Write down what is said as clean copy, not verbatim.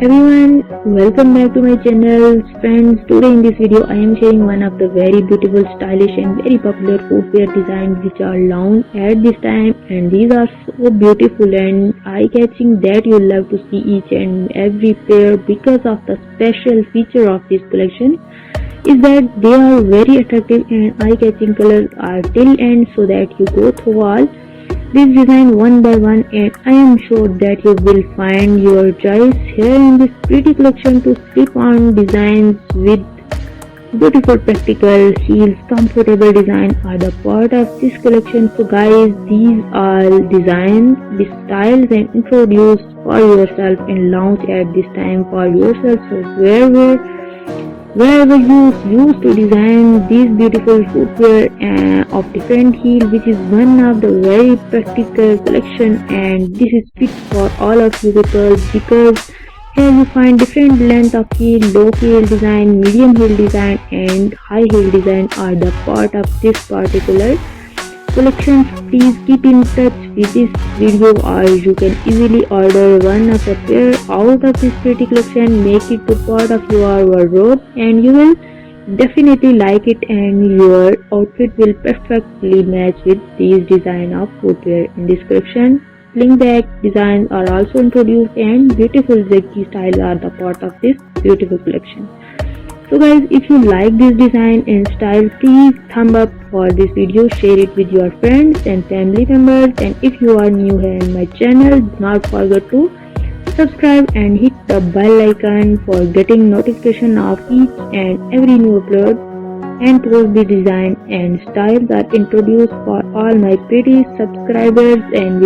everyone, welcome back to my channel. Friends, today in this video I am sharing one of the very beautiful, stylish and very popular footwear designs which are launched at this time, and these are so beautiful and eye-catching that you love to see each and every pair because of the special feature of this collection is that they are very attractive and eye-catching. Colors are till end so that you go through all this design one by one, and I am sure that you will find your choice here in this pretty collection to slip on designs with beautiful practical heels. Comfortable design are the part of this collection. So guys, these are designs, the styles and introduced for yourself and launch at this time for yourself. So wherever you used to design these beautiful footwear of different heel, which is one of the very practical collection, and this is fit for all of you people because here you find different length of heel, low heel design, medium heel design and high heel design are the part of this particular collections. Please keep in touch with this video or you can easily order one of the pair out of this pretty collection. Make it to part of your wardrobe and you will definitely like it, and your outfit will perfectly match with these design of footwear in this collection. Sling back designs are also introduced and beautiful zigzag styles are the part of this beautiful collection. So guys, if you like this design and style, please thumb up for this video, share it with your friends and family members, and if you are new here in my channel, do not forget to subscribe and hit the bell icon for getting notification of each and every new upload and post. The design and styles are introduced for all my pretty subscribers and